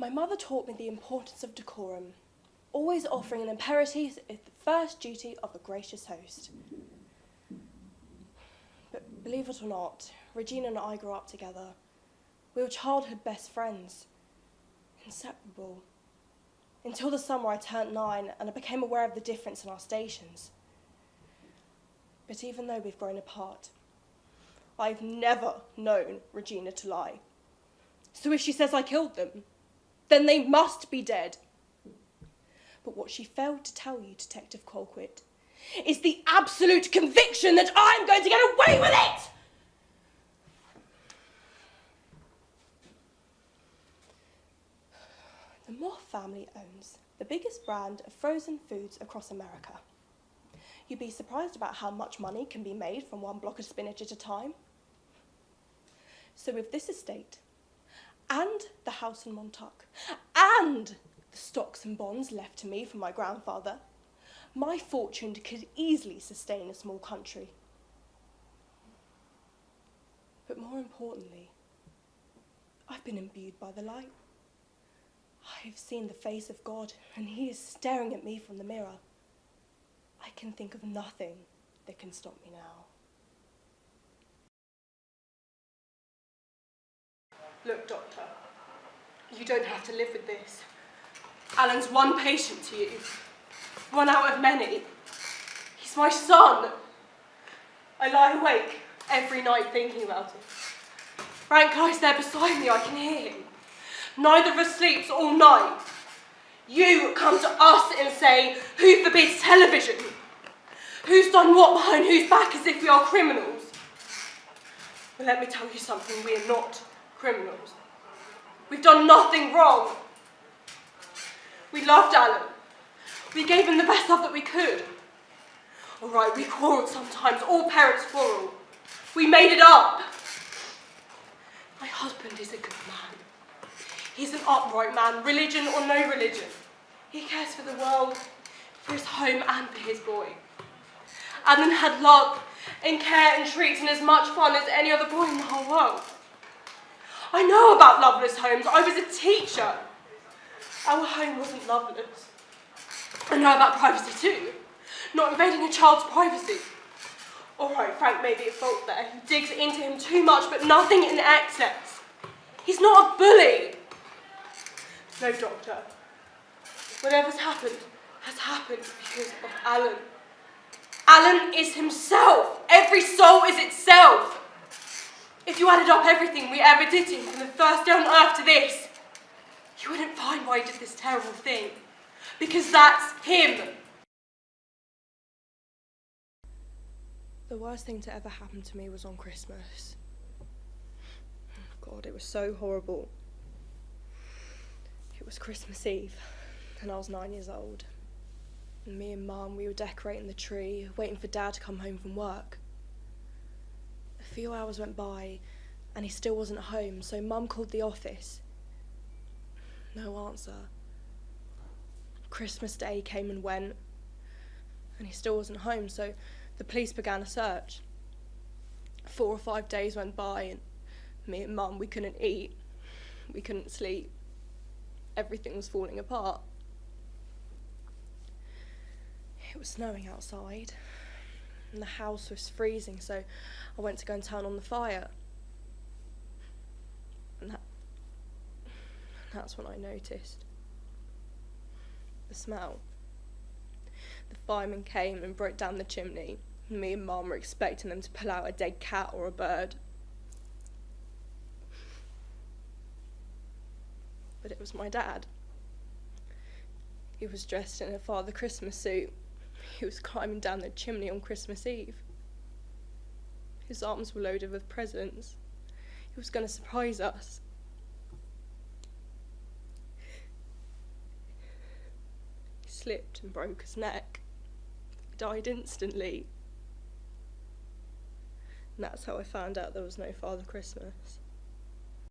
My mother taught me the importance of decorum, always offering an aperitif is the first duty of a gracious host. But believe it or not, Regina and I grew up together. We were childhood best friends, inseparable. Until the summer I turned 9 and I became aware of the difference in our stations. But even though we've grown apart, I've never known Regina to lie. So if she says I killed them, then they must be dead. But what she failed to tell you, Detective Colquitt, is the absolute conviction that I'm going to get away with it! The Moth family owns the biggest brand of frozen foods across America. You'd be surprised about how much money can be made from one block of spinach at a time. So with this estate, and the house in Montauk, and the stocks and bonds left to me from my grandfather, my fortune could easily sustain a small country. But more importantly, I've been imbued by the light. I have seen the face of God, and he is staring at me from the mirror. I can think of nothing that can stop me now. Look, Doctor, you don't have to live with this. Alan's one patient to you, one out of many. He's my son. I lie awake every night thinking about it. Frank lies there beside me, I can hear him. Neither of us sleeps all night. You come to us and say, who forbids television? Who's done what behind whose back as if we are criminals? Well, let me tell you something, we are not criminals. We've done nothing wrong. We loved Alan. We gave him the best love that we could. All right, we quarrelled sometimes, all parents quarrel. We made it up. My husband is a good man. He's an upright man, religion or no religion. He cares for the world, for his home and for his boy. Alan had love and care and treats and as much fun as any other boy in the whole world. I know about loveless homes. I was a teacher. Our home wasn't loveless. I know about privacy too. Not invading a child's privacy. All right, Frank may be at fault there. He digs into him too much, but nothing in excess. He's not a bully. No, Doctor. Whatever's happened has happened because of Alan. Alan is himself. Every soul is itself. If you added up everything we ever did to him from the first day on earth to this, you wouldn't find why he did this terrible thing. Because that's him. The worst thing to ever happen to me was on Christmas. God, it was so horrible. It was Christmas Eve, and I was 9 years old. And me and Mum, we were decorating the tree, waiting for Dad to come home from work. A few hours went by, and he still wasn't home, so Mum called the office. No answer. Christmas Day came and went, and he still wasn't home, so the police began a search. 4 or 5 days went by, and me and Mum, we couldn't eat, we couldn't sleep. Everything was falling apart. It was snowing outside, and the house was freezing, so I went to go and turn on the fire. And that's when I noticed the smell. The firemen came and broke down the chimney. Me and Mum were expecting them to pull out a dead cat or a bird. But it was my dad. He was dressed in a Father Christmas suit. He was climbing down the chimney on Christmas Eve. His arms were loaded with presents. He was going to surprise us. He slipped and broke his neck. He died instantly. And that's how I found out there was no Father Christmas.